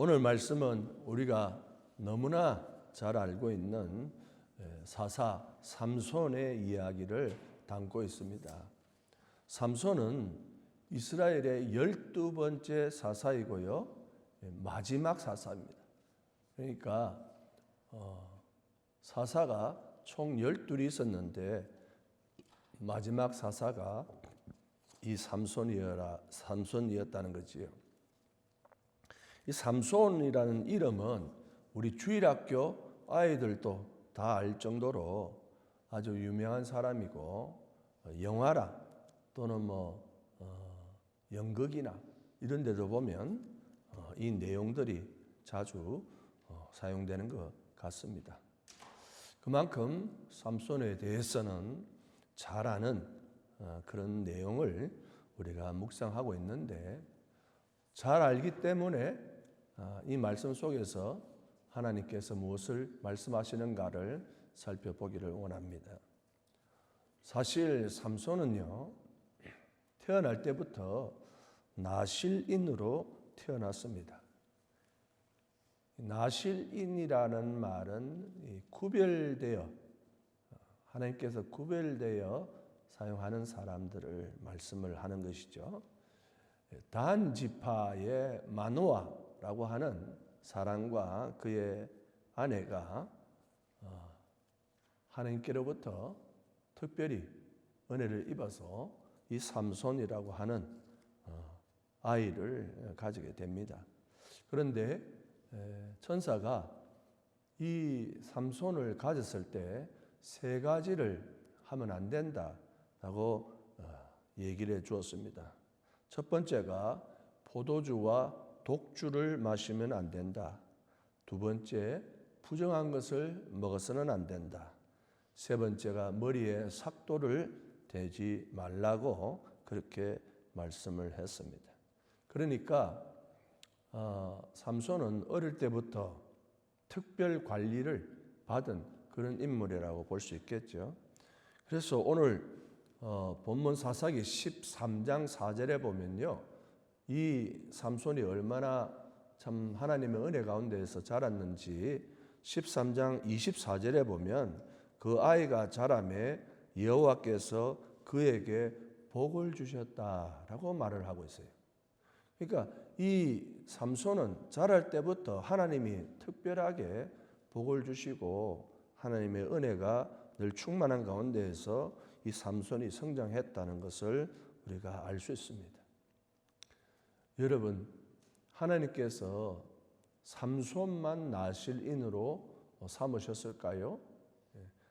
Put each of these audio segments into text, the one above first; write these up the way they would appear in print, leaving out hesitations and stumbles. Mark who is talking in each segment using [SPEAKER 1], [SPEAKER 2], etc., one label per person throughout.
[SPEAKER 1] 오늘 말씀은 우리가 너무나 잘 알고 있는 사사 삼손의 이야기를 담고 있습니다. 삼손은 이스라엘의 12번째 사사이고요. 마지막 사사입니다. 그러니까 사사가 총 12이 있었는데 마지막 사사가 이 삼손이었다는 거지요. 이 삼손이라는 이름은 우리 주일학교 아이들도 다 알 정도로 아주 유명한 사람이고, 영화나 또는 연극이나 이런 데도 보면 이 내용들이 자주 사용되는 것 같습니다. 그만큼 삼손에 대해서는 잘 아는 그런 내용을 우리가 묵상하고 있는데, 잘 알기 때문에 이 말씀 속에서 하나님께서 무엇을 말씀하시는가를 살펴보기를 원합니다. 사실 삼손은요, 태어날 때부터 나실인으로 태어났습니다. 나실인이라는 말은 구별되어, 하나님께서 구별되어 사용하는 사람들을 말씀을 하는 것이죠. 단 지파의 마노아라고 하는 사람과 그의 아내가 하나님께로부터 특별히 은혜를 입어서 이 삼손이라고 하는 아이를 가지게 됩니다. 그런데 천사가 이 삼손을 가졌을 때 세 가지를 하면 안 된다라고 얘기를 해 주었습니다. 첫 번째가 포도주와 독주를 마시면 안 된다. 두 번째, 부정한 것을 먹어서는 안 된다. 세 번째가 머리에 삭도를 대지 말라고 그렇게 말씀을 했습니다. 그러니까 삼손은 어릴 때부터 특별 관리를 받은 그런 인물이라고 볼 수 있겠죠. 그래서 오늘 본문 사사기 13장 4절에 보면요, 이 삼손이 얼마나 참 하나님의 은혜 가운데에서 자랐는지 13장 24절에 보면 그 아이가 자라매 여호와께서 그에게 복을 주셨다라고 말을 하고 있어요. 그러니까 이 삼손은 자랄 때부터 하나님이 특별하게 복을 주시고 하나님의 은혜가 늘 충만한 가운데에서 이 삼손이 성장했다는 것을 우리가 알 수 있습니다. 여러분, 하나님께서 삼손만 나실인으로 삼으셨을까요?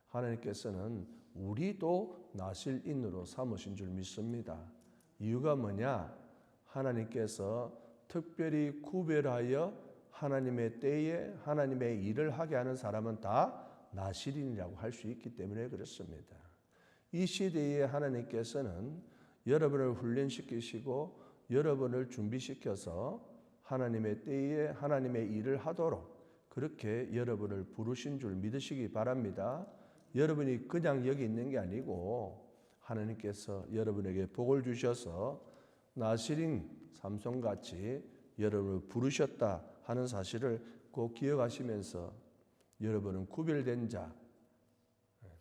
[SPEAKER 1] 하나님께서는 우리도 나실인으로 삼으신 줄 믿습니다. 이유가 뭐냐? 하나님께서 특별히 구별하여 하나님의 때에 하나님의 일을 하게 하는 사람은 다 나실인이라고 할 수 있기 때문에 그렇습니다. 이 시대에 하나님께서는 여러분을 훈련시키시고 여러분을 준비시켜서 하나님의 때에 하나님의 일을 하도록 그렇게 여러분을 부르신 줄 믿으시기 바랍니다. 여러분이 그냥 여기 있는 게 아니고 하나님께서 여러분에게 복을 주셔서 나실인 삼손같이 여러분을 부르셨다 하는 사실을 꼭 기억하시면서 여러분은 구별된 자,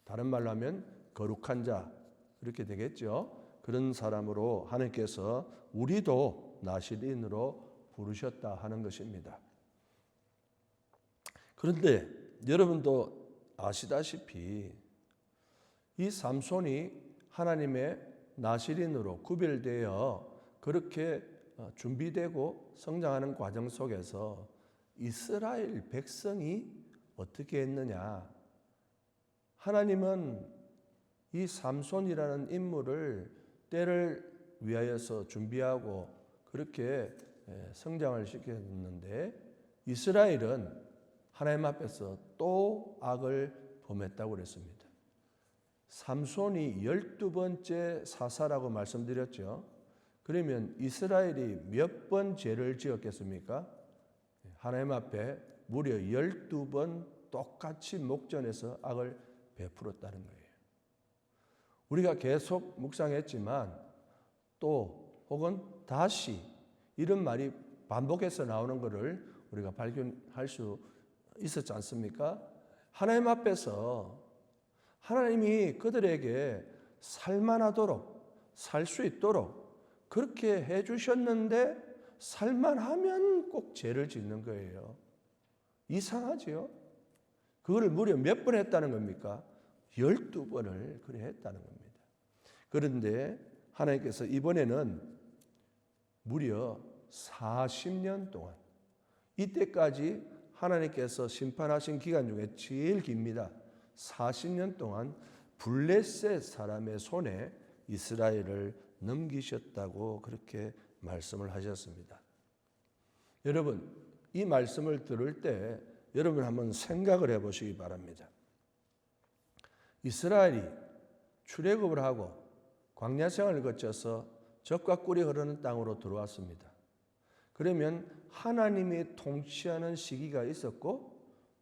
[SPEAKER 1] 다른 말로 하면 거룩한 자, 그렇게 되겠죠. 그런 사람으로 하나님께서 우리도 나실인으로 부르셨다 하는 것입니다. 그런데 여러분도 아시다시피 이 삼손이 하나님의 나실인으로 구별되어 그렇게 준비되고 성장하는 과정 속에서 이스라엘 백성이 어떻게 했느냐? 하나님은 이 삼손이라는 인물을 때를 위하여서 준비하고 그렇게 성장을 시켰는데 이스라엘은 하나님 앞에서 또 악을 범했다고 그랬습니다. 삼손이 12번째 사사라고 말씀드렸죠. 그러면 이스라엘이 몇 번 죄를 지었겠습니까? 하나님 앞에 무려 12번 똑같이 목전에서 악을 베풀었다는 거예요. 우리가 계속 묵상했지만 또 혹은 다시 이런 말이 반복해서 나오는 것을 우리가 발견할 수 있었지 않습니까? 하나님 앞에서 하나님이 그들에게 살만하도록 살 수 있도록 그렇게 해주셨는데 살만하면 꼭 죄를 짓는 거예요. 이상하지요? 그거를 무려 몇 번 했다는 겁니까? 12번을 그래 했다는 겁니다. 그런데 하나님께서 이번에는 무려 40년 동안, 이때까지 하나님께서 심판하신 기간 중에 제일 깁니다. 40년 동안 블레셋 사람의 손에 이스라엘을 넘기셨다고 그렇게 말씀을 하셨습니다. 여러분, 이 말씀을 들을 때 여러분 한번 생각을 해보시기 바랍니다. 이스라엘이 출애굽을 하고 광야 생활을 거쳐서 젖과 꿀이 흐르는 땅으로 들어왔습니다. 그러면 하나님이 통치하는 시기가 있었고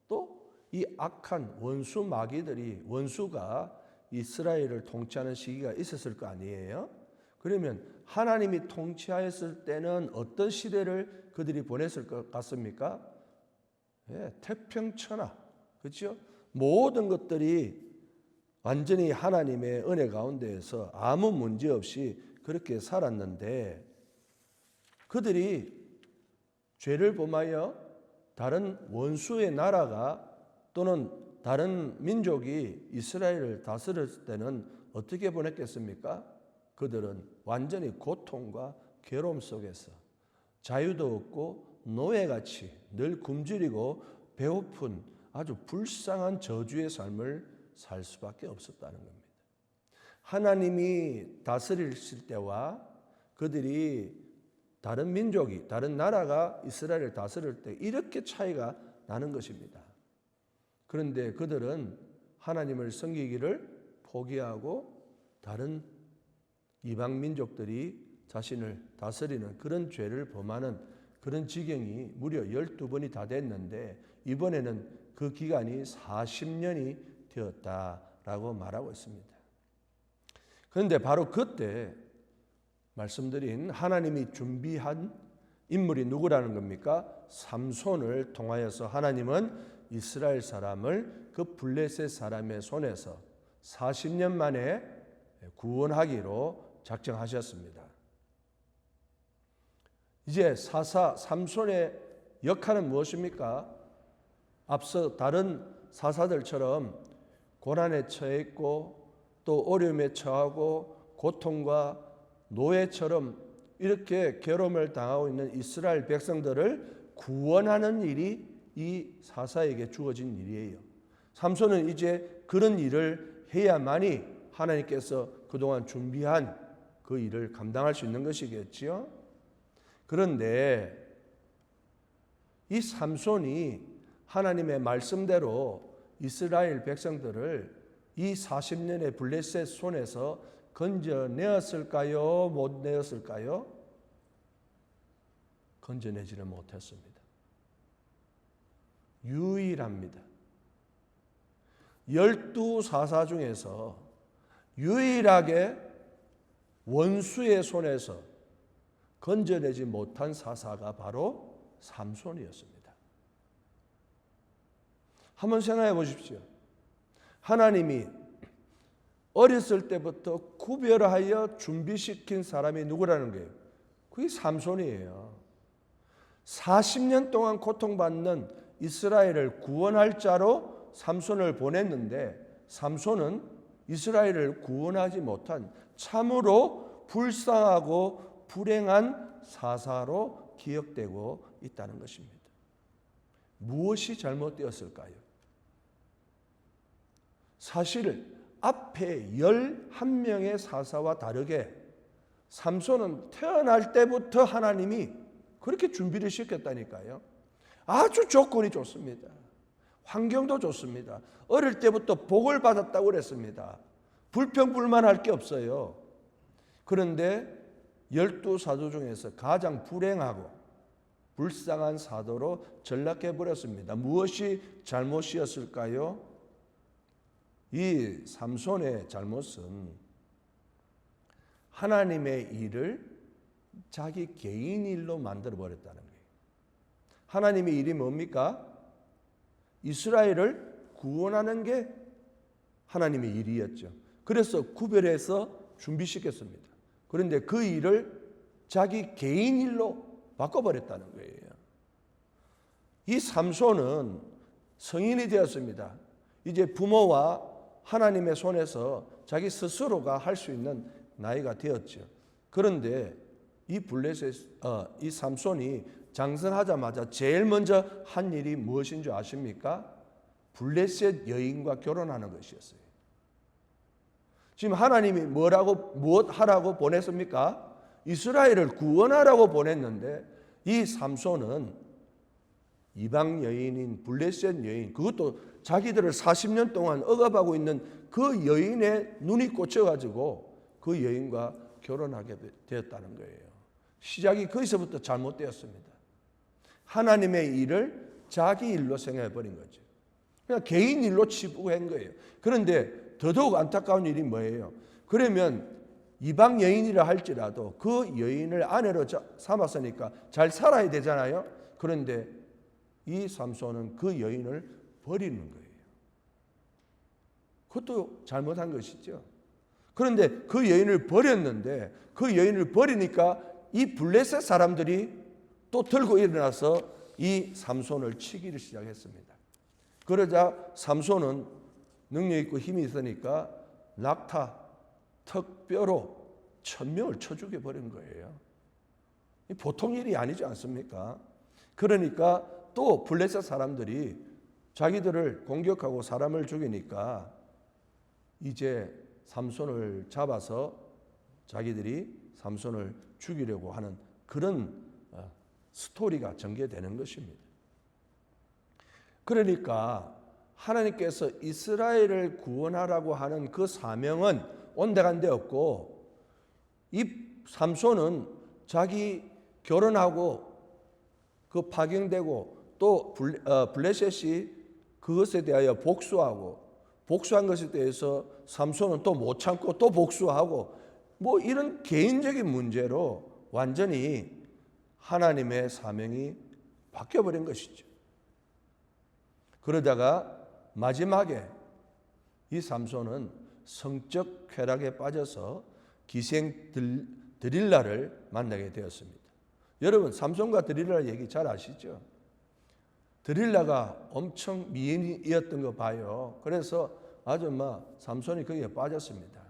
[SPEAKER 1] 또 이 악한 원수 마귀들이 원수가 이스라엘을 통치하는 시기가 있었을 거 아니에요? 그러면 하나님이 통치하였을 때는 어떤 시대를 그들이 보냈을 것 같습니까? 태평천하, 그렇죠? 모든 것들이 완전히 하나님의 은혜 가운데에서 아무 문제 없이 그렇게 살았는데 그들이 죄를 범하여 다른 원수의 나라가 또는 다른 민족이 이스라엘을 다스렸을 때는 어떻게 보냈겠습니까? 그들은 완전히 고통과 괴로움 속에서 자유도 없고 노예같이 늘 굶주리고 배고픈 아주 불쌍한 저주의 삶을 살 수밖에 없었다는 겁니다. 하나님이 다스리실 때와 그들이 다른 민족이, 다른 나라가 이스라엘을 다스릴 때 이렇게 차이가 나는 것입니다. 그런데 그들은 하나님을 섬기기를 포기하고 다른 이방 민족들이 자신을 다스리는 그런 죄를 범하는 그런 지경이 무려 12번이 다 됐는데 이번에는 그 기간이 40년이 되었다라고 말하고 있습니다. 그런데 바로 그때 말씀드린 하나님이 준비한 인물이 누구라는 겁니까? 삼손을 통하여서 하나님은 이스라엘 사람을 그 블레셋 사람의 손에서 40년 만에 구원하기로 작정하셨습니다. 이제 사사 삼손의 역할은 무엇입니까? 앞서 다른 사사들처럼 고난에 처해 있고 또 어려움에 처하고 고통과 노예처럼 이렇게 괴로움을 당하고 있는 이스라엘 백성들을 구원하는 일이 이 사사에게 주어진 일이에요. 삼손은 이제 그런 일을 해야만이 하나님께서 그동안 준비한 그 일을 감당할 수 있는 것이겠지요. 그런데 이 삼손이 하나님의 말씀대로 이스라엘 백성들을 이 40년의 블레셋 손에서 건져내었을까요? 못 내었을까요? 건져내지는 못했습니다. 유일합니다. 12사사 중에서 유일하게 원수의 손에서 건져내지 못한 사사가 바로 삼손이었습니다. 한번 생각해 보십시오. 하나님이 어렸을 때부터 구별하여 준비시킨 사람이 누구라는 거예요? 그게 삼손이에요. 40년 동안 고통받는 이스라엘을 구원할 자로 삼손을 보냈는데 삼손은 이스라엘을 구원하지 못한 참으로 불쌍하고 불행한 사사로 기억되고 있다는 것입니다. 무엇이 잘못되었을까요? 사실 앞에 11명의 사사와 다르게 삼손은 태어날 때부터 하나님이 그렇게 준비를 시켰다니까요. 아주 조건이 좋습니다. 환경도 좋습니다. 어릴 때부터 복을 받았다고 그랬습니다. 불평불만할 게 없어요. 그런데 12사도 중에서 가장 불행하고 불쌍한 사도로 전락해버렸습니다. 무엇이 잘못이었을까요? 이 삼손의 잘못은 하나님의 일을 자기 개인 일로 만들어버렸다는 거예요. 하나님의 일이 뭡니까? 이스라엘을 구원하는 게 하나님의 일이었죠. 그래서 구별해서 준비시켰습니다. 그런데 그 일을 자기 개인 일로 바꿔버렸다는 거예요. 이 삼손은 성인이 되었습니다. 이제 부모와 하나님의 손에서 자기 스스로가 할 수 있는 나이가 되었죠. 그런데 이 삼손이 장성하자마자 제일 먼저 한 일이 무엇인 줄 아십니까? 블레셋 여인과 결혼하는 것이었어요. 지금 하나님이 무엇 하라고 보냈습니까? 이스라엘을 구원하라고 보냈는데 이 삼손은 이방 여인인 블레셋 여인, 그것도 자기들을 40년 동안 억압하고 있는 그 여인의 눈이 꽂혀가지고 그 여인과 결혼하게 되었다는 거예요. 시작이 거기서부터 잘못되었습니다. 하나님의 일을 자기 일로 생각해버린 거죠. 그냥 개인 일로 치부한 거예요. 그런데 더더욱 안타까운 일이 뭐예요? 그러면 이방 여인이라 할지라도 그 여인을 아내로 삼았으니까 잘 살아야 되잖아요. 그런데 이 삼손은 그 여인을 버리는 거예요. 그것도 잘못한 것이죠. 그런데 그 여인을 버렸는데 그 여인을 버리니까 이 블레셋 사람들이 또 들고 일어나서 이 삼손을 치기를 시작했습니다. 그러자 삼손은 능력 있고 힘이 있으니까 낙타, 턱뼈로 1000명을 쳐 죽여버린 거예요. 보통 일이 아니지 않습니까? 그러니까 또 블레셋 사람들이 자기들을 공격하고 사람을 죽이니까 이제 삼손을 잡아서 자기들이 삼손을 죽이려고 하는 그런 스토리가 전개되는 것입니다. 그러니까 하나님께서 이스라엘을 구원하라고 하는 그 사명은 온데간데 없고 이 삼손은 자기 결혼하고 그 파경되고 또 블레셋이 그것에 대하여 복수한 것에 대해서 삼손은 또 못 참고 또 복수하고 뭐 이런 개인적인 문제로 완전히 하나님의 사명이 바뀌어버린 것이죠. 그러다가 마지막에 이 삼손은 성적 쾌락에 빠져서 기생 드릴라를 만나게 되었습니다. 여러분 삼손과 드릴라 얘기 잘 아시죠? 드릴라가 엄청 미인이었던 거 봐요. 그래서 아주 삼손이 거기에 빠졌습니다.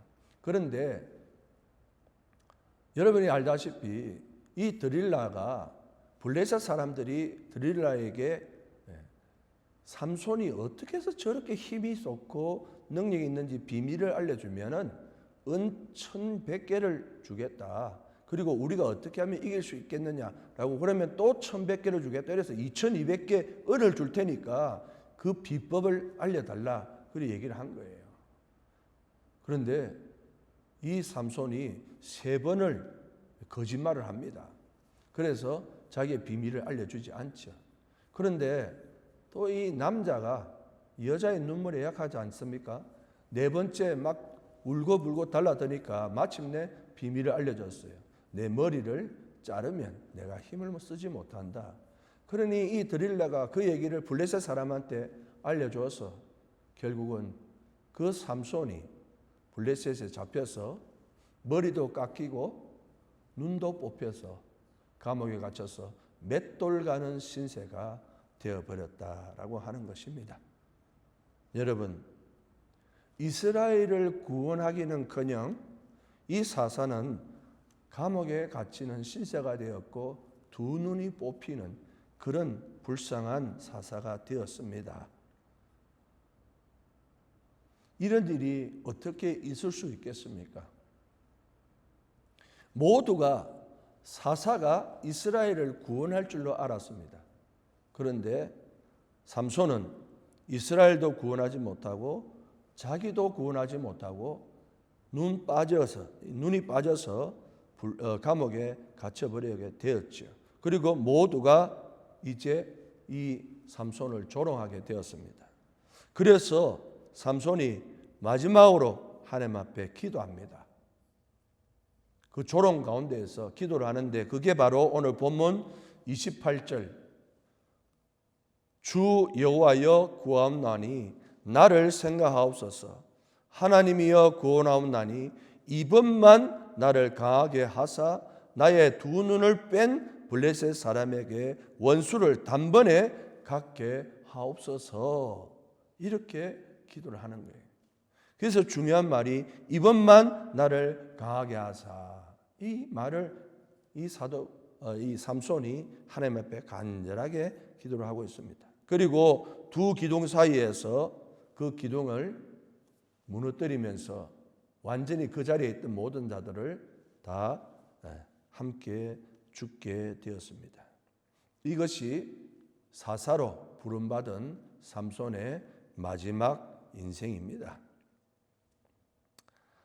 [SPEAKER 1] 그런데 여러분이 알다시피 이 드릴라가 블레셋 사람들이 드릴라에게 삼손이 어떻게 해서 저렇게 힘이 쏟고 능력이 있는지 비밀을 알려주면은 은 1100개를 주겠다. 그리고 우리가 어떻게 하면 이길 수 있겠느냐라고 그러면 또 1100개를 주겠다. 그래서 2200개 은을 줄 테니까 그 비법을 알려달라. 그렇게 얘기를 한 거예요. 그런데 이 삼손이 3번을 거짓말을 합니다. 그래서 자기의 비밀을 알려주지 않죠. 그런데 또 이 남자가 여자의 눈물에 약하지 않습니까? 4번째 막 울고불고 달라드니까 마침내 비밀을 알려줬어요. 내 머리를 자르면 내가 힘을 쓰지 못한다. 그러니 이 드릴라가 그 얘기를 블레셋 사람한테 알려줘서 결국은 그 삼손이 블레셋에 잡혀서 머리도 깎이고 눈도 뽑혀서 감옥에 갇혀서 맷돌 가는 신세가 되어버렸다라고 하는 것입니다. 여러분, 이스라엘을 구원하기는커녕 이 사사는 감옥에 갇히는 신세가 되었고 두 눈이 뽑히는 그런 불쌍한 사사가 되었습니다. 이런 일이 어떻게 있을 수 있겠습니까? 모두가 사사가 이스라엘을 구원할 줄로 알았습니다. 그런데 삼손은 이스라엘도 구원하지 못하고 자기도 구원하지 못하고 눈이 빠져서 감옥에 갇혀버리게 되었죠. 그리고 모두가 이제 이 삼손을 조롱하게 되었습니다. 그래서 삼손이 마지막으로 하나님 앞에 기도합니다. 그 조롱 가운데에서 기도를 하는데 그게 바로 오늘 본문 28절 주 여호와여 구하옵나니 나를 생각하옵소서. 하나님이여 구원하옵나니 이번만 나를 강하게 하사 나의 두 눈을 뺀 블레셋 사람에게 원수를 단번에 갖게 하옵소서. 이렇게 기도를 하는 거예요. 그래서 중요한 말이 이번만 나를 강하게 하사. 이 말을 이 삼손이 하나님 앞에 간절하게 기도를 하고 있습니다. 그리고 두 기둥 사이에서 그 기둥을 무너뜨리면서 완전히 그 자리에 있던 모든 자들을 다 함께 죽게 되었습니다. 이것이 사사로 부름받은 삼손의 마지막 인생입니다.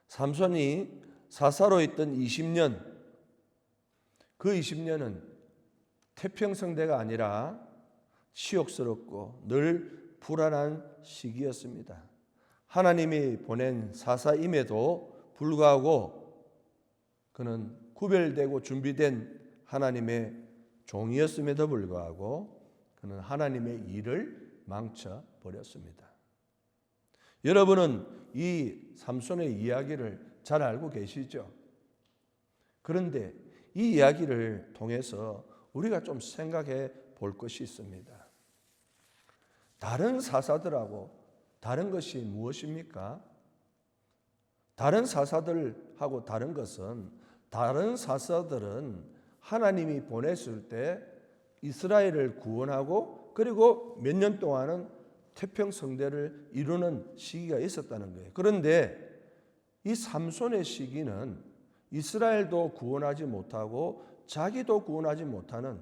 [SPEAKER 1] 삼손이 사사로 있던 20년, 그 20년은 태평성대가 아니라 치욕스럽고 늘 불안한 시기였습니다. 하나님이 보낸 사사임에도 불구하고 그는 구별되고 준비된 하나님의 종이었음에도 불구하고 그는 하나님의 일을 망쳐버렸습니다. 여러분은 이 삼손의 이야기를 잘 알고 계시죠? 그런데 이 이야기를 통해서 우리가 좀 생각해 볼 것이 있습니다. 다른 사사들하고 다른 것이 무엇입니까? 다른 사사들하고 다른 것은 다른 사사들은 하나님이 보냈을 때 이스라엘을 구원하고 그리고 몇 년 동안은 태평성대를 이루는 시기가 있었다는 거예요. 그런데 이 삼손의 시기는 이스라엘도 구원하지 못하고 자기도 구원하지 못하는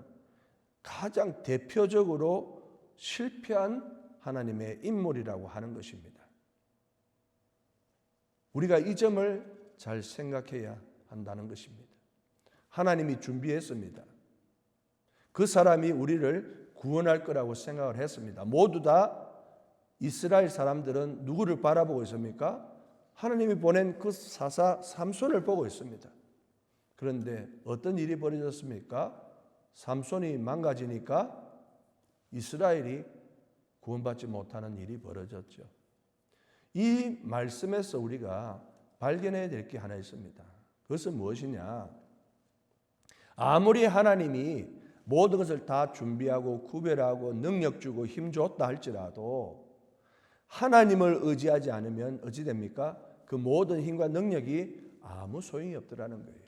[SPEAKER 1] 가장 대표적으로 실패한 하나님의 인물이라고 하는 것입니다. 우리가 이 점을 잘 생각해야 한다는 것입니다. 하나님이 준비했습니다. 그 사람이 우리를 구원할 거라고 생각을 했습니다. 모두 다 이스라엘 사람들은 누구를 바라보고 있습니까? 하나님이 보낸 그 사사 삼손을 보고 있습니다. 그런데 어떤 일이 벌어졌습니까? 삼손이 망가지니까 이스라엘이 구원받지 못하는 일이 벌어졌죠. 이 말씀에서 우리가 발견해야 될 게 하나 있습니다. 그것은 무엇이냐? 아무리 하나님이 모든 것을 다 준비하고 구별하고 능력 주고 힘 줬다 할지라도 하나님을 의지하지 않으면 어찌 됩니까? 그 모든 힘과 능력이 아무 소용이 없더라는 거예요.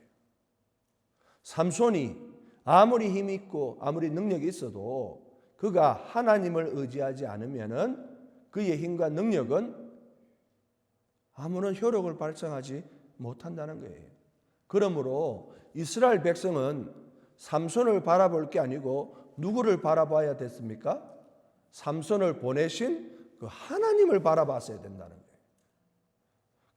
[SPEAKER 1] 삼손이 아무리 힘이 있고 아무리 능력이 있어도 그가 하나님을 의지하지 않으면은 그의 힘과 능력은 아무런 효력을 발생하지 못한다는 거예요. 그러므로 이스라엘 백성은 삼손을 바라볼 게 아니고 누구를 바라봐야 됐습니까? 삼손을 보내신 그 하나님을 바라봤어야 된다는 거예요.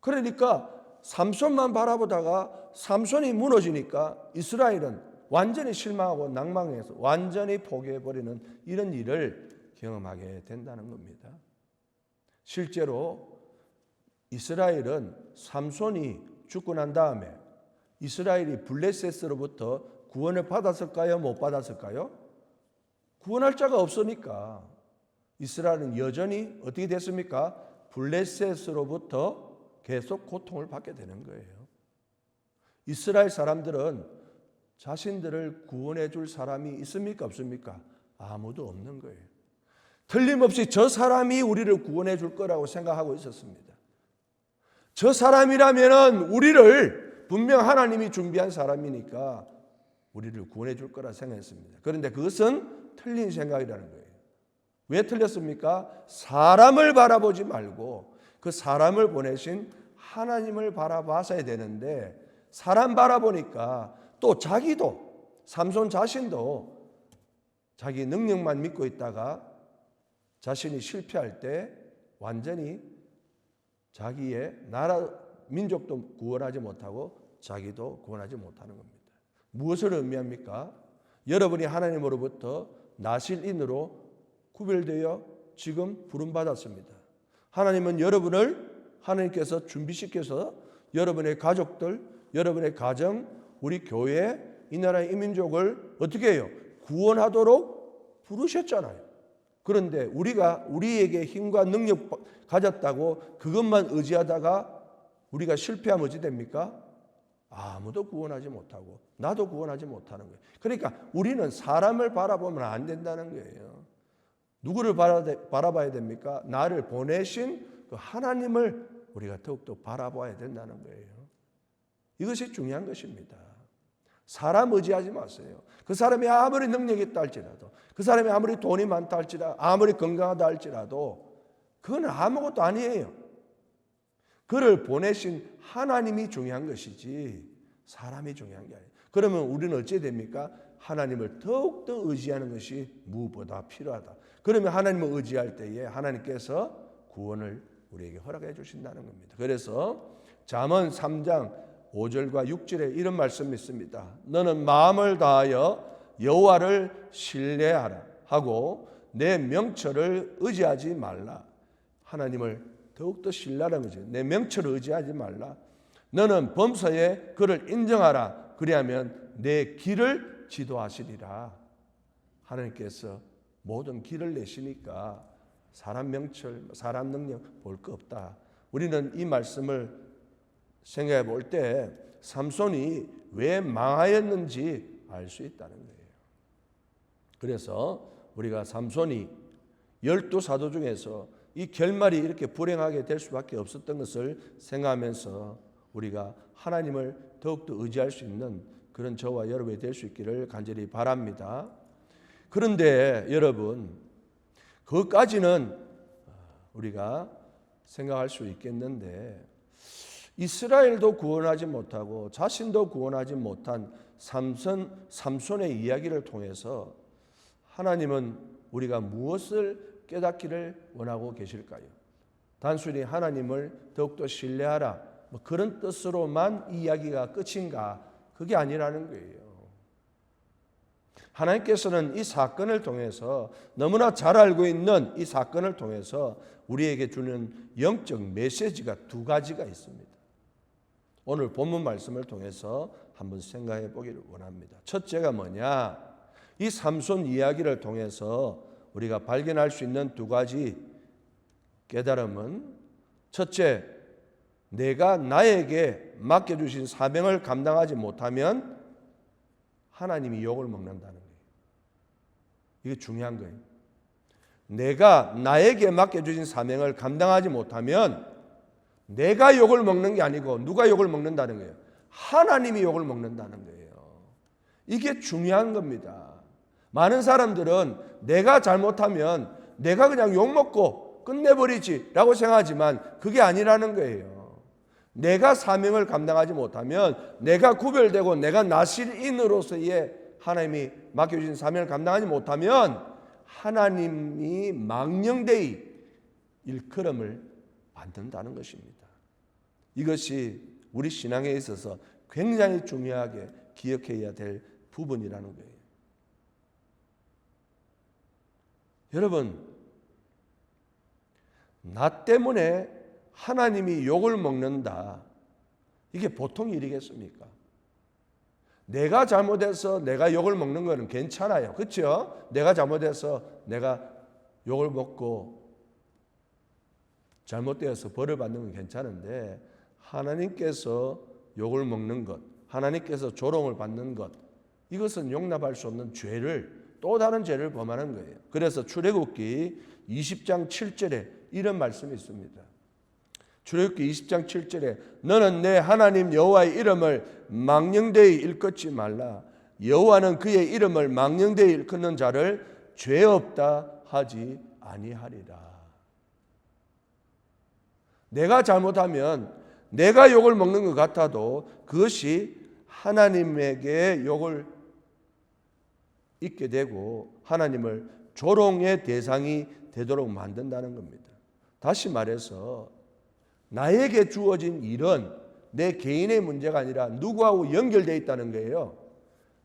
[SPEAKER 1] 그러니까 삼손만 바라보다가 삼손이 무너지니까 이스라엘은 완전히 실망하고 낭망해서 완전히 포기해버리는 이런 일을 경험하게 된다는 겁니다. 실제로 이스라엘은 삼손이 죽고 난 다음에 이스라엘이 블레셋으로부터 구원을 받았을까요? 못 받았을까요? 구원할 자가 없으니까 이스라엘은 여전히 어떻게 됐습니까? 블레셋으로부터 계속 고통을 받게 되는 거예요. 이스라엘 사람들은 자신들을 구원해 줄 사람이 있습니까? 없습니까? 아무도 없는 거예요. 틀림없이 저 사람이 우리를 구원해 줄 거라고 생각하고 있었습니다. 저 사람이라면 우리를 분명 하나님이 준비한 사람이니까 우리를 구원해 줄 거라 생각했습니다. 그런데 그것은 틀린 생각이라는 거예요. 왜 틀렸습니까? 사람을 바라보지 말고 그 사람을 보내신 하나님을 바라봐서야 되는데 사람 바라보니까 또 자기도 삼손 자신도 자기 능력만 믿고 있다가 자신이 실패할 때 완전히 자기의 나라 민족도 구원하지 못하고 자기도 구원하지 못하는 겁니다. 무엇을 의미합니까? 여러분이 하나님으로부터 나실인으로 구별되어 지금 부름받았습니다. 하나님은 여러분을 하나님께서 준비시켜서 여러분의 가족들, 여러분의 가정, 우리 교회, 이 나라의 이민족을 어떻게 해요? 구원하도록 부르셨잖아요. 그런데 우리가 우리에게 힘과 능력 가졌다고 그것만 의지하다가 우리가 실패하면 어찌 됩니까? 아무도 구원하지 못하고 나도 구원하지 못하는 거예요. 그러니까 우리는 사람을 바라보면 안 된다는 거예요. 누구를 바라봐야 됩니까? 나를 보내신 그 하나님을 우리가 더욱더 바라봐야 된다는 거예요. 이것이 중요한 것입니다. 사람 의지하지 마세요. 그 사람이 아무리 능력이 있다 할지라도, 그 사람이 아무리 돈이 많다 할지라도, 아무리 건강하다 할지라도 그건 아무것도 아니에요. 그를 보내신 하나님이 중요한 것이지 사람이 중요한 게 아니에요. 그러면 우리는 어찌 됩니까? 하나님을 더욱더 의지하는 것이 무엇보다 필요하다. 그러면 하나님을 의지할 때에 하나님께서 구원을 우리에게 허락해 주신다는 겁니다. 그래서 잠언 3장 5절과 6절에 이런 말씀이 있습니다. 너는 마음을 다하여 여호와를 신뢰하라 하고 내 명철을 의지하지 말라. 하나님을 더욱더 신뢰하라는 거죠. 내 명철을 의지하지 말라. 너는 범사에 그를 인정하라. 그리하면 내 길을 지도하시리라. 하나님께서 모든 길을 내시니까 사람 명철, 사람 능력 볼 거 없다. 우리는 이 말씀을 생각해 볼 때 삼손이 왜 망하였는지 알 수 있다는 거예요. 그래서 우리가 삼손이 12사도 중에서 이 결말이 이렇게 불행하게 될 수밖에 없었던 것을 생각하면서 우리가 하나님을 더욱더 의지할 수 있는 그런 저와 여러분이 될 수 있기를 간절히 바랍니다. 그런데 여러분, 그것까지는 우리가 생각할 수 있겠는데 이스라엘도 구원하지 못하고 자신도 구원하지 못한 삼손의 이야기를 통해서 하나님은 우리가 무엇을 깨닫기를 원하고 계실까요? 단순히 하나님을 더욱더 신뢰하라 그런 뜻으로만 이 이야기가 끝인가? 그게 아니라는 거예요. 하나님께서는 이 사건을 통해서 너무나 잘 알고 있는 이 사건을 통해서 우리에게 주는 영적 메시지가 두 가지가 있습니다. 오늘 본문 말씀을 통해서 한번 생각해 보기를 원합니다. 첫째가 뭐냐? 이 삼손 이야기를 통해서 우리가 발견할 수 있는 두 가지 깨달음은 첫째, 내가 나에게 맡겨주신 사명을 감당하지 못하면 하나님이 욕을 먹는다는 거예요. 이게 중요한 거예요. 내가 나에게 맡겨주신 사명을 감당하지 못하면 내가 욕을 먹는 게 아니고 누가 욕을 먹는다는 거예요? 하나님이 욕을 먹는다는 거예요. 이게 중요한 겁니다. 많은 사람들은 내가 잘못하면 내가 그냥 욕먹고 끝내버리지 라고 생각하지만 그게 아니라는 거예요. 내가 사명을 감당하지 못하면 내가 구별되고 내가 나실인으로서의 하나님이 맡겨주신 사명을 감당하지 못하면 하나님이 망령되이 일컬음을 받는다는 것입니다. 이것이 우리 신앙에 있어서 굉장히 중요하게 기억해야 될 부분이라는 거예요. 여러분, 나 때문에 하나님이 욕을 먹는다. 이게 보통 일이겠습니까? 내가 잘못해서 내가 욕을 먹는 거는 괜찮아요. 그렇죠? 내가 잘못해서 내가 욕을 먹고 잘못되어서 벌을 받는 건 괜찮은데 하나님께서 욕을 먹는 것, 하나님께서 조롱을 받는 것, 이것은 용납할 수 없는 죄를, 또 다른 죄를 범하는 거예요. 그래서 출애굽기 20장 7절에 이런 말씀이 있습니다. 출애굽기 20장 7절에 너는 내 하나님 여호와의 이름을 망령되이 일컫지 말라. 여호와는 그의 이름을 망령되이 일컫는 자를 죄 없다 하지 아니하리라. 내가 잘못하면 내가 욕을 먹는 것 같아도 그것이 하나님에게 욕을 잊게 되고 하나님을 조롱의 대상이 되도록 만든다는 겁니다. 다시 말해서 나에게 주어진 일은 내 개인의 문제가 아니라 누구하고 연결되어 있다는 거예요.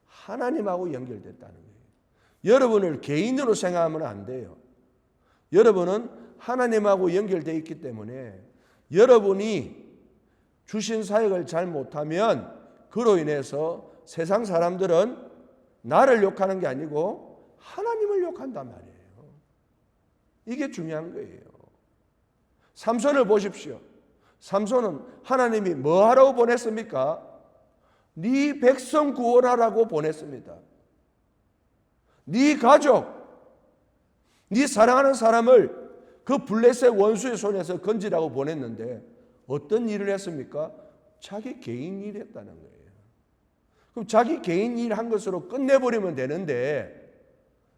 [SPEAKER 1] 하나님하고 연결됐다는 거예요. 여러분을 개인으로 생각하면 안 돼요. 여러분은 하나님하고 연결되어 있기 때문에 여러분이 주신 사역을 잘 못하면 그로 인해서 세상 사람들은 나를 욕하는 게 아니고 하나님을 욕한단 말이에요. 이게 중요한 거예요. 삼손을 보십시오. 삼손은 하나님이 뭐 하라고 보냈습니까? 네 백성 구원하라고 보냈습니다. 네 가족, 네 사랑하는 사람을 그 블레셋 원수의 손에서 건지라고 보냈는데 어떤 일을 했습니까? 자기 개인 일 했다는 거예요. 그럼 자기 개인 일 한 것으로 끝내버리면 되는데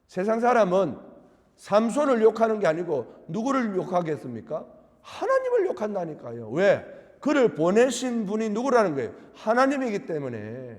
[SPEAKER 1] 세상 사람은 삼손을 욕하는 게 아니고 누구를 욕하겠습니까? 하나님을 욕한다니까요. 왜? 그를 보내신 분이 누구라는 거예요? 하나님이기 때문에.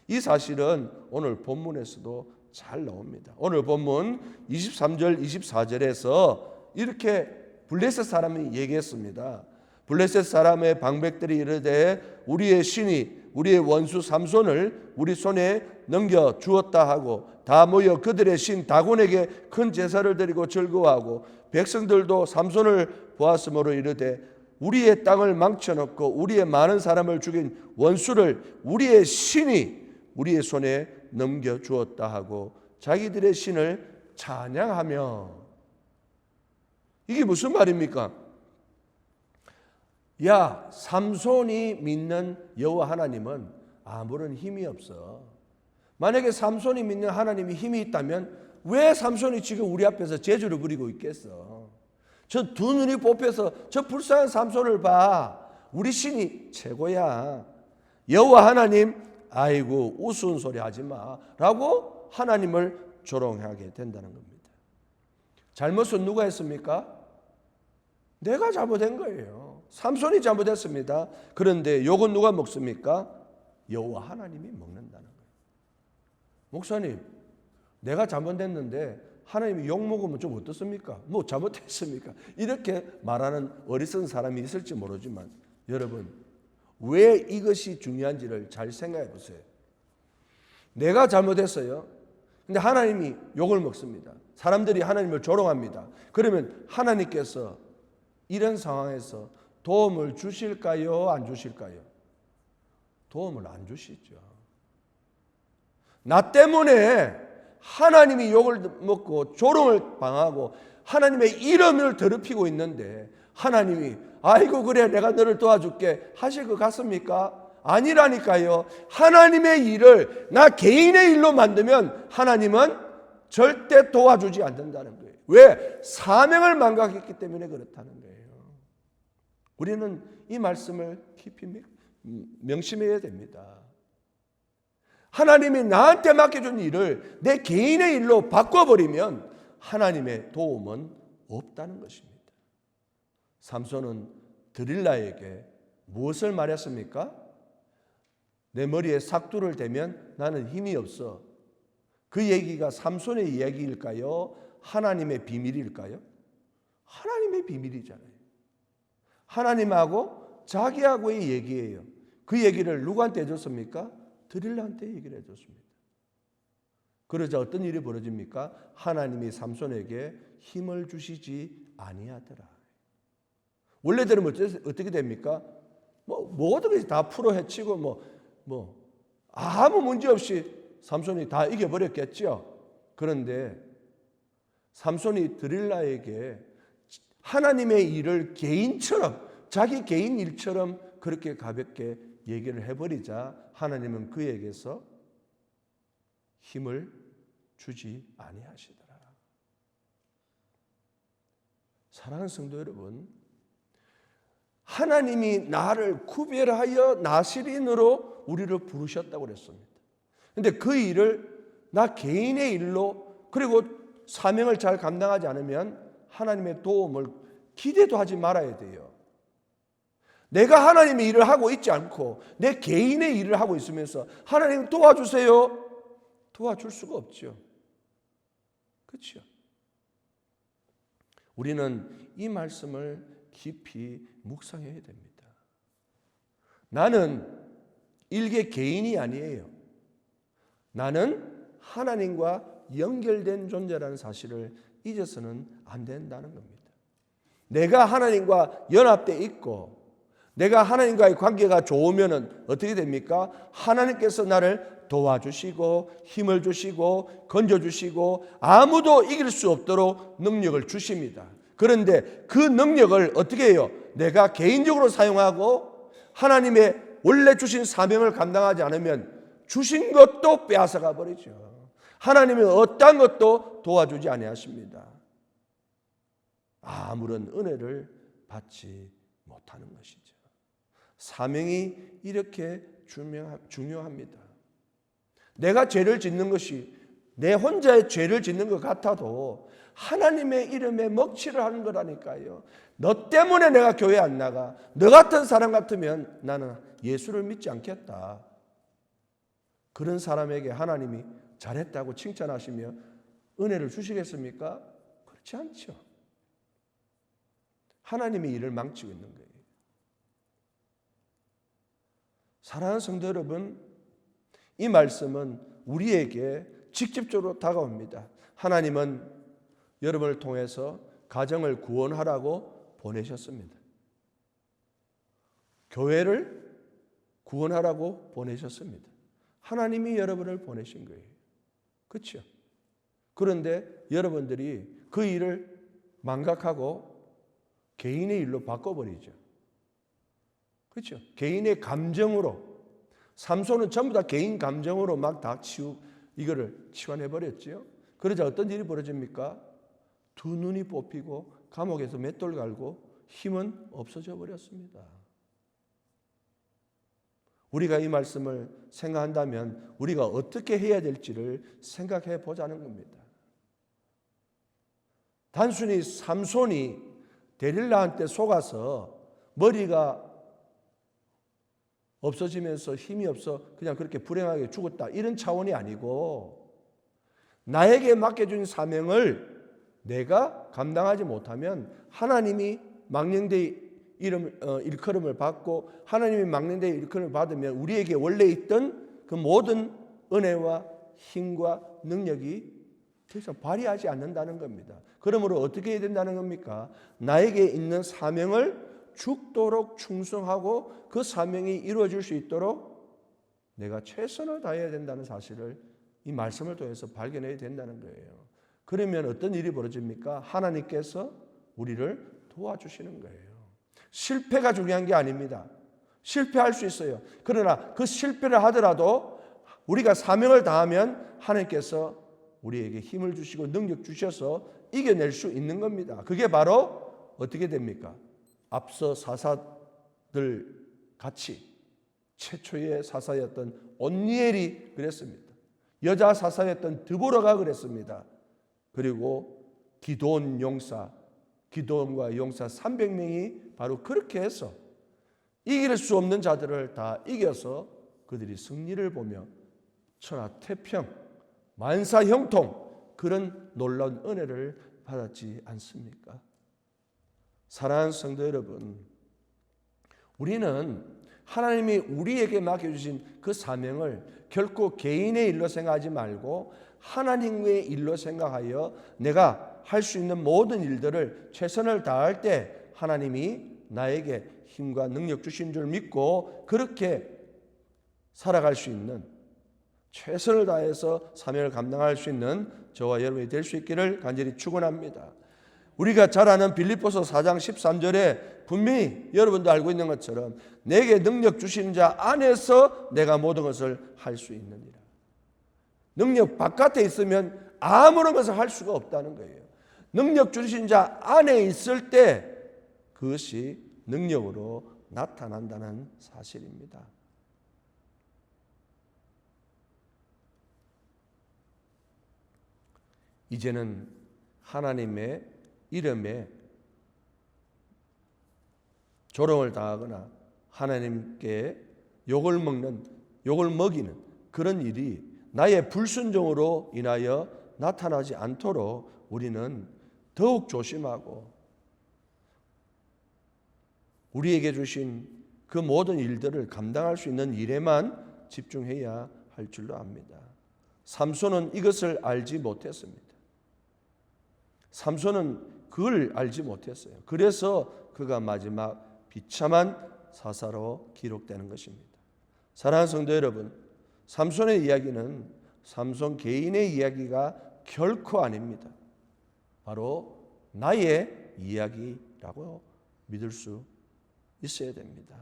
[SPEAKER 1] 이 사실은 오늘 본문에서도 잘 나옵니다. 오늘 본문 23절 24절에서 이렇게 블레셋 사람이 얘기했습니다. 블레셋 사람의 방백들이 이르되 우리의 신이 우리의 원수 삼손을 우리 손에 넘겨 주었다 하고 다 모여 그들의 신 다곤에게 큰 제사를 드리고 즐거워하고 백성들도 삼손을 보았으므로 이르되 우리의 땅을 망쳐놓고 우리의 많은 사람을 죽인 원수를 우리의 신이 우리의 손에 넘겨 주었다 하고 자기들의 신을 찬양하며. 이게 무슨 말입니까? 야, 삼손이 믿는 여호와 하나님은 아무런 힘이 없어. 만약에 삼손이 믿는 하나님이 힘이 있다면 왜 삼손이 지금 우리 앞에서 제주를 부리고 있겠어? 저 두 눈이 뽑혀서 저 불쌍한 삼손을 봐. 우리 신이 최고야. 여호와 하나님, 아이고 우스운 소리 하지 마 라고 하나님을 조롱하게 된다는 겁니다. 잘못은 누가 했습니까? 내가 잘못한 거예요. 삼손이 잘못했습니다. 그런데 욕은 누가 먹습니까? 여호와 하나님이 먹는다는 거예요. 목사님, 내가 잘못했는데 하나님이 욕 먹으면 좀 어떻습니까? 뭐 잘못했습니까? 이렇게 말하는 어리석은 사람이 있을지 모르지만 여러분, 왜 이것이 중요한지를 잘 생각해 보세요. 내가 잘못했어요. 근데 하나님이 욕을 먹습니다. 사람들이 하나님을 조롱합니다. 그러면 하나님께서 이런 상황에서 도움을 주실까요? 안 주실까요? 도움을 안 주시죠. 나 때문에 하나님이 욕을 먹고 조롱을 당하고 하나님의 이름을 더럽히고 있는데 하나님이 아이고 그래 내가 너를 도와줄게 하실 것 같습니까? 아니라니까요. 하나님의 일을 나 개인의 일로 만들면 하나님은 절대 도와주지 않는다는 거예요. 왜? 사명을 망각했기 때문에 그렇다는 거예요. 우리는 이 말씀을 깊이 명심해야 됩니다. 하나님이 나한테 맡겨준 일을 내 개인의 일로 바꿔버리면 하나님의 도움은 없다는 것입니다. 삼손은 드릴라에게 무엇을 말했습니까? 내 머리에 삭두를 대면 나는 힘이 없어. 그 얘기가 삼손의 이야기일까요? 하나님의 비밀일까요? 하나님의 비밀이잖아요. 하나님하고 자기하고의 얘기예요. 그 얘기를 누구한테 해줬습니까? 드릴라한테 얘기를 해줬습니다. 그러자 어떤 일이 벌어집니까? 하나님이 삼손에게 힘을 주시지 아니하더라. 원래대로 어떻게 됩니까? 모든 것이 다 풀어 헤치고 아무 문제 없이 삼손이 다 이겨버렸겠죠. 그런데 삼손이 드릴라에게 하나님의 일을 개인처럼 자기 개인 일처럼 그렇게 가볍게 얘기를 해버리자 하나님은 그에게서 힘을 주지 아니하시더라. 사랑하는 성도 여러분, 하나님이 나를 구별하여 나시린으로 우리를 부르셨다고 그랬습니다. 그런데 그 일을 나 개인의 일로 그리고 사명을 잘 감당하지 않으면 하나님의 도움을 기대도 하지 말아야 돼요. 내가 하나님의 일을 하고 있지 않고 내 개인의 일을 하고 있으면서 하나님 도와주세요. 도와줄 수가 없죠. 그렇죠? 우리는 이 말씀을 깊이 묵상해야 됩니다. 나는 일개 개인이 아니에요. 나는 하나님과 연결된 존재라는 사실을 잊어서는 안 된다는 겁니다. 내가 하나님과 연합되어 있고 내가 하나님과의 관계가 좋으면 어떻게 됩니까? 하나님께서 나를 도와주시고 힘을 주시고 건져주시고 아무도 이길 수 없도록 능력을 주십니다. 그런데 그 능력을 어떻게 해요? 내가 개인적으로 사용하고 하나님의 원래 주신 사명을 감당하지 않으면 주신 것도 빼앗아가 버리죠. 하나님은 어떠한 것도 도와주지 아니하십니다. 아무런 은혜를 받지 못하는 것이죠. 사명이 이렇게 중요합니다. 내가 죄를 짓는 것이 내 혼자의 죄를 짓는 것 같아도 하나님의 이름에 먹칠을 하는 거라니까요. 너 때문에 내가 교회 안 나가. 너 같은 사람 같으면 나는 예수를 믿지 않겠다. 그런 사람에게 하나님이 잘했다고 칭찬하시며 은혜를 주시겠습니까? 그렇지 않죠. 하나님의 일을 망치고 있는 거예요. 사랑하는 성도 여러분, 이 말씀은 우리에게 직접적으로 다가옵니다. 하나님은 여러분을 통해서 가정을 구원하라고 보내셨습니다. 교회를 구원하라고 보내셨습니다. 하나님이 여러분을 보내신 거예요. 그렇죠? 그런데 여러분들이 그 일을 망각하고 개인의 일로 바꿔버리죠. 그렇죠? 개인의 감정으로, 삼손은 전부 다 개인 감정으로 막 다 이거를 치환해버렸죠. 그러자 어떤 일이 벌어집니까? 두 눈이 뽑히고 감옥에서 맷돌 갈고 힘은 없어져 버렸습니다. 우리가 이 말씀을 생각한다면 우리가 어떻게 해야 될지를 생각해 보자는 겁니다. 단순히 삼손이 데릴라한테 속아서 머리가 없어지면서 힘이 없어 그냥 그렇게 불행하게 죽었다, 이런 차원이 아니고 나에게 맡겨준 사명을 내가 감당하지 못하면 하나님이 망령되이 일컬음을 받고 하나님이 망령되이 일컬음을 받으면 우리에게 원래 있던 그 모든 은혜와 힘과 능력이 더 이상 발휘하지 않는다는 겁니다. 그러므로 어떻게 해야 된다는 겁니까? 나에게 있는 사명을 죽도록 충성하고 그 사명이 이루어질 수 있도록 내가 최선을 다해야 된다는 사실을 이 말씀을 통해서 발견해야 된다는 거예요. 그러면 어떤 일이 벌어집니까? 하나님께서 우리를 도와주시는 거예요. 실패가 중요한 게 아닙니다. 실패할 수 있어요. 그러나 그 실패를 하더라도 우리가 사명을 다하면 하나님께서 우리에게 힘을 주시고 능력 주셔서 이겨낼 수 있는 겁니다. 그게 바로 어떻게 됩니까? 앞서 사사들 같이 최초의 사사였던 온니엘이 그랬습니다. 여자 사사였던 드보라가 그랬습니다. 그리고 기드온 용사, 기드온과 용사 300명이 바로 그렇게 해서 이길 수 없는 자들을 다 이겨서 그들이 승리를 보며 천하태평, 만사형통 그런 놀라운 은혜를 받았지 않습니까? 사랑하는 성도 여러분, 우리는 하나님이 우리에게 맡겨주신 그 사명을 결코 개인의 일로 생각하지 말고 하나님의 일로 생각하여 내가 할 수 있는 모든 일들을 최선을 다할 때 하나님이 나에게 힘과 능력 주신 줄 믿고 그렇게 살아갈 수 있는, 최선을 다해서 사명을 감당할 수 있는 저와 여러분이 될 수 있기를 간절히 축원합니다. 우리가 잘 아는 빌립보서 4장 13절에 분명히 여러분도 알고 있는 것처럼 내게 능력 주시는 자 안에서 내가 모든 것을 할 수 있느니라. 능력 바깥에 있으면 아무런 것을 할 수가 없다는 거예요. 능력 주신 자 안에 있을 때 그것이 능력으로 나타난다는 사실입니다. 이제는 하나님의 이름에 조롱을 당하거나 하나님께 욕을 먹이는 그런 일이 나의 불순종으로 인하여 나타나지 않도록 우리는 더욱 조심하고 우리에게 주신 그 모든 일들을 감당할 수 있는 일에만 집중해야 할 줄로 압니다. 삼손은 이것을 알지 못했습니다. 삼손은 그걸 알지 못했어요. 그래서 그가 마지막 비참한 사사로 기록되는 것입니다. 사랑하는 성도 여러분, 삼손의 이야기는 삼손 개인의 이야기가 결코 아닙니다. 바로 나의 이야기라고 믿을 수 있어야 됩니다.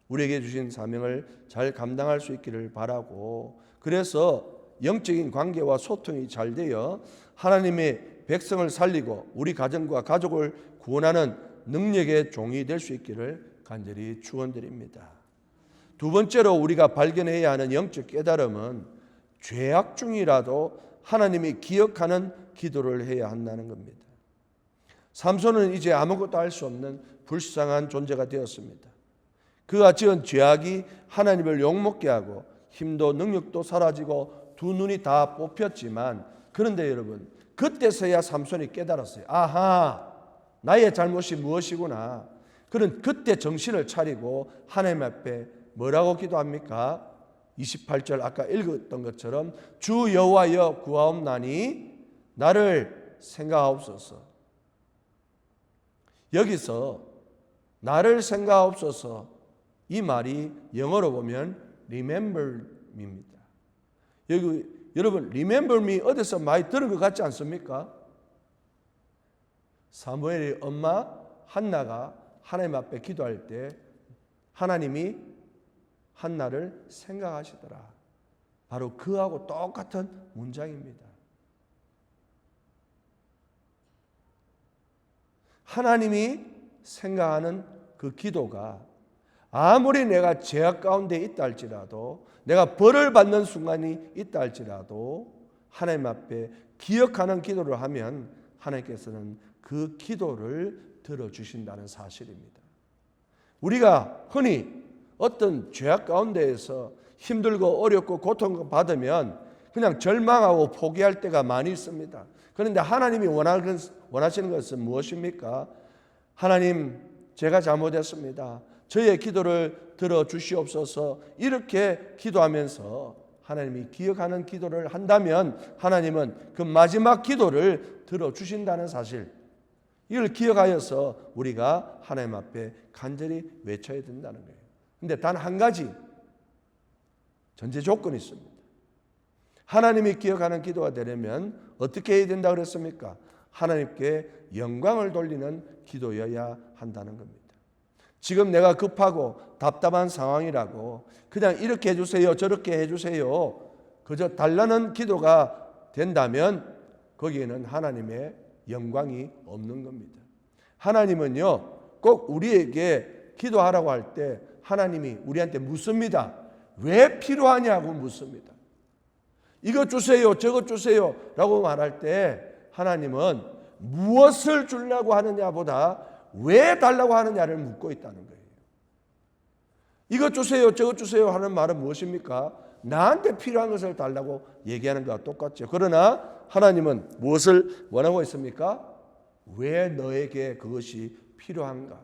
[SPEAKER 1] 우리에게 주신 사명을 잘 감당할 수 있기를 바라고, 그래서 영적인 관계와 소통이 잘 되어 하나님의 백성을 살리고 우리 가정과 가족을 구원하는 능력의 종이 될 수 있기를 간절히 축원드립니다. 두 번째로 우리가 발견해야 하는 영적 깨달음은 죄악 중이라도 하나님이 기억하는 기도를 해야 한다는 겁니다. 삼손은 이제 아무것도 할 수 없는 불쌍한 존재가 되었습니다. 그가 지은 죄악이 하나님을 욕먹게 하고 힘도 능력도 사라지고 두 눈이 다 뽑혔지만, 그런데 여러분, 그때서야 삼손이 깨달았어요. 아하, 나의 잘못이 무엇이구나. 그런 그때 정신을 차리고 하나님 앞에 뭐라고 기도합니까? 28절 아까 읽었던 것처럼 주 여호와여 구하옵나니 나를 생각하옵소서. 여기서 나를 생각하옵소서, 이 말이 영어로 보면 remember me입니다. 여기 여러분, remember me 어디서 많이 들은 것 같지 않습니까? 사무엘의 엄마 한나가 하나님 앞에 기도할 때 하나님이 한나를 생각하시더라. 바로 그하고 똑같은 문장입니다. 하나님이 생각하는 그 기도가 아무리 내가 죄악 가운데 있다 할지라도, 내가 벌을 받는 순간이 있다 할지라도 하나님 앞에 기억하는 기도를 하면 하나님께서는 그 기도를 들어주신다는 사실입니다. 우리가 흔히 어떤 죄악 가운데에서 힘들고 어렵고 고통받으면 그냥 절망하고 포기할 때가 많이 있습니다. 그런데 하나님이 원하시는 것은 무엇입니까? 하나님, 제가 잘못했습니다. 저의 기도를 들어주시옵소서. 이렇게 기도하면서 하나님이 기억하는 기도를 한다면 하나님은 그 마지막 기도를 들어주신다는 사실, 이걸 기억하여서 우리가 하나님 앞에 간절히 외쳐야 된다는 거예요. 그런데 단 한 가지 전제 조건이 있습니다. 하나님이 기억하는 기도가 되려면 어떻게 해야 된다고 그랬습니까? 하나님께 영광을 돌리는 기도여야 한다는 겁니다. 지금 내가 급하고 답답한 상황이라고 그냥 이렇게 해주세요, 저렇게 해주세요, 그저 달라는 기도가 된다면 거기에는 하나님의 영광이 없는 겁니다. 하나님은요, 꼭 우리에게 기도하라고 할 때 하나님이 우리한테 묻습니다. 왜 필요하냐고 묻습니다. 이것 주세요, 저것 주세요 라고 말할 때 하나님은 무엇을 주려고 하느냐보다 왜 달라고 하느냐를 묻고 있다는 거예요. 이것 주세요, 저것 주세요 하는 말은 무엇입니까? 나한테 필요한 것을 달라고 얘기하는 것과 똑같죠. 그러나 하나님은 무엇을 원하고 있습니까? 왜 너에게 그것이 필요한가?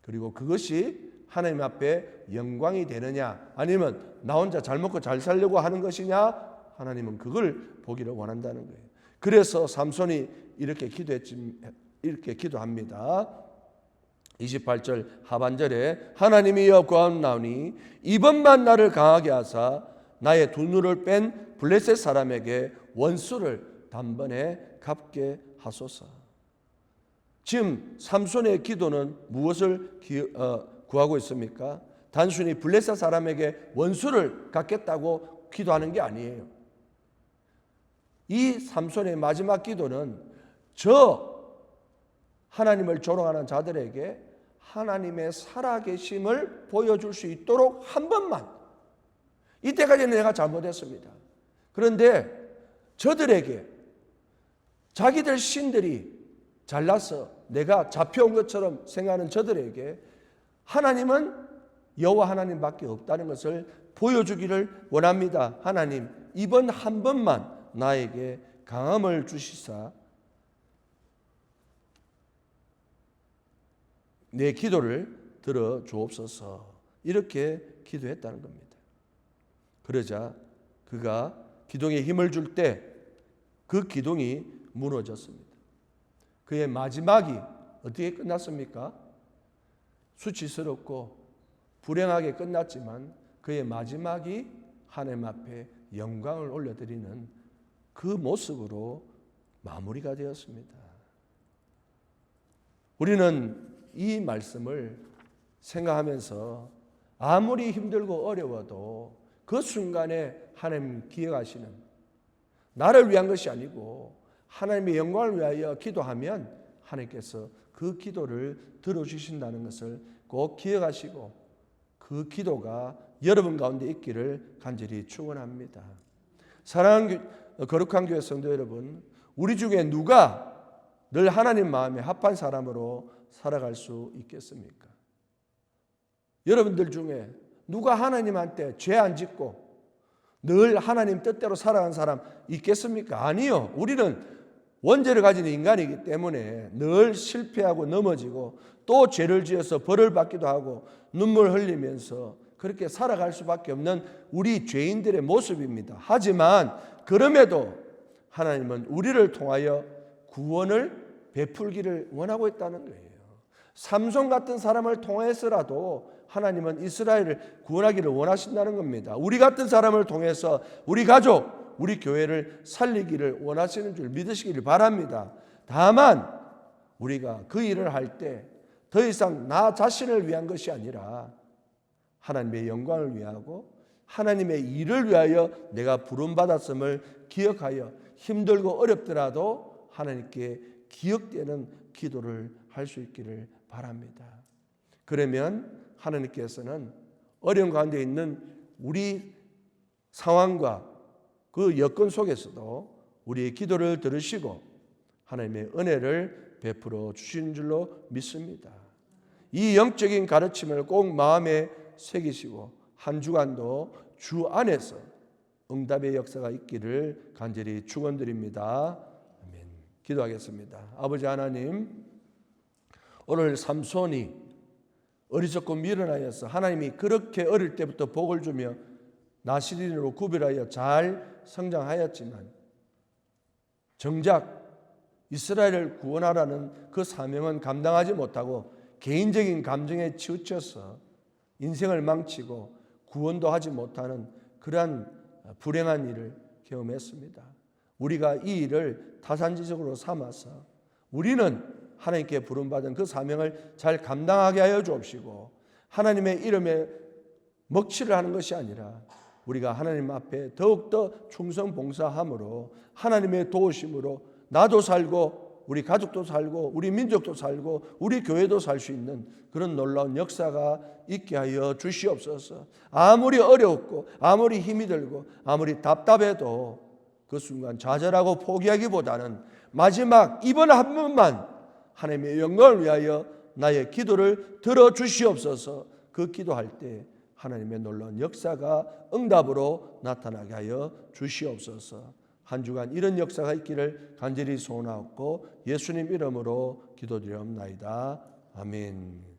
[SPEAKER 1] 그리고 그것이 하나님 앞에 영광이 되느냐, 아니면 나 혼자 잘 먹고 잘 살려고 하는 것이냐, 하나님은 그걸 보기를 원한다는 거예요. 그래서 삼손이 이렇게 기도합니다. 28절 하반절에 하나님이여 구하옵나오니 이번만 나를 강하게 하사 나의 두 눈을 뺀 블레셋 사람에게 원수를 단번에 갚게 하소서. 지금 삼손의 기도는 무엇을 구하고 있습니까? 단순히 블레셋 사람에게 원수를 갚겠다고 기도하는 게 아니에요. 이 삼손의 마지막 기도는 저 하나님을 조롱하는 자들에게 하나님의 살아계심을 보여줄 수 있도록 한 번만, 이때까지는 내가 잘못했습니다. 그런데 저들에게 자기들 신들이 잘나서 내가 잡혀온 것처럼 생각하는 저들에게 하나님은 여호와 하나님밖에 없다는 것을 보여주기를 원합니다. 하나님, 이번 한 번만 나에게 강함을 주시사 내 기도를 들어 주옵소서. 이렇게 기도했다는 겁니다. 그러자 그가 기둥에 힘을 줄 때 그 기둥이 무너졌습니다. 그의 마지막이 어떻게 끝났습니까? 수치스럽고 불행하게 끝났지만 그의 마지막이 하나님 앞에 영광을 올려드리는 그 모습으로 마무리가 되었습니다. 우리는 이 말씀을 생각하면서 아무리 힘들고 어려워도 그 순간에 하나님 기억하시는, 나를 위한 것이 아니고 하나님의 영광을 위하여 기도하면 하나님께서 그 기도를 들어주신다는 것을 꼭 기억하시고 그 기도가 여러분 가운데 있기를 간절히 축원합니다. 사랑하는 거룩한 교회 성도 여러분, 우리 중에 누가 늘 하나님 마음에 합한 사람으로 살아갈 수 있겠습니까? 여러분들 중에 누가 하나님한테 죄 안 짓고 늘 하나님 뜻대로 살아가는 사람 있겠습니까? 아니요. 우리는 원죄를 가진 인간이기 때문에 늘 실패하고 넘어지고 또 죄를 지어서 벌을 받기도 하고 눈물 흘리면서 그렇게 살아갈 수밖에 없는 우리 죄인들의 모습입니다. 하지만 그럼에도 하나님은 우리를 통하여 구원을 베풀기를 원하고 있다는 거예요. 삼손 같은 사람을 통해서라도 하나님은 이스라엘을 구원하기를 원하신다는 겁니다. 우리 같은 사람을 통해서 우리 가족, 우리 교회를 살리기를 원하시는 줄 믿으시기를 바랍니다. 다만 우리가 그 일을 할 때 더 이상 나 자신을 위한 것이 아니라 하나님의 영광을 위하고 하나님의 일을 위하여 내가 부름받았음을 기억하여 힘들고 어렵더라도 하나님께 기억되는 기도를 할 수 있기를 바랍니다. 그러면 하나님께서는 어려운 가운데 있는 우리 상황과 그 여건 속에서도 우리의 기도를 들으시고 하나님의 은혜를 베풀어 주시는 줄로 믿습니다. 이 영적인 가르침을 꼭 마음에 새기시고 한 주간도 주 안에서 응답의 역사가 있기를 간절히 축원드립니다. 아멘. 기도하겠습니다. 아버지 하나님, 오늘 삼손이 어리석고 미련하여서 하나님이 그렇게 어릴 때부터 복을 주며 나시린으로 구별하여 잘 성장하였지만 정작 이스라엘을 구원하라는 그 사명은 감당하지 못하고 개인적인 감정에 치우쳐서 인생을 망치고 구원도 하지 못하는 그러한 불행한 일을 경험했습니다. 우리가 이 일을 타산지적으로 삼아서 우리는 하나님께 부름받은 그 사명을 잘 감당하게 하여 주옵시고 하나님의 이름에 먹칠을 하는 것이 아니라 우리가 하나님 앞에 더욱더 충성 봉사함으로 하나님의 도우심으로 나도 살고 우리 가족도 살고 우리 민족도 살고 우리 교회도 살 수 있는 그런 놀라운 역사가 있게 하여 주시옵소서. 아무리 어렵고 아무리 힘이 들고 아무리 답답해도 그 순간 좌절하고 포기하기보다는 마지막 이번 한 번만 하나님의 영광을 위하여 나의 기도를 들어주시옵소서. 그 기도할 때 하나님의 놀라운 역사가 응답으로 나타나게 하여 주시옵소서. 한 주간 이런 역사가 있기를 간절히 소원하옵고 예수님 이름으로 기도드리옵나이다. 아멘.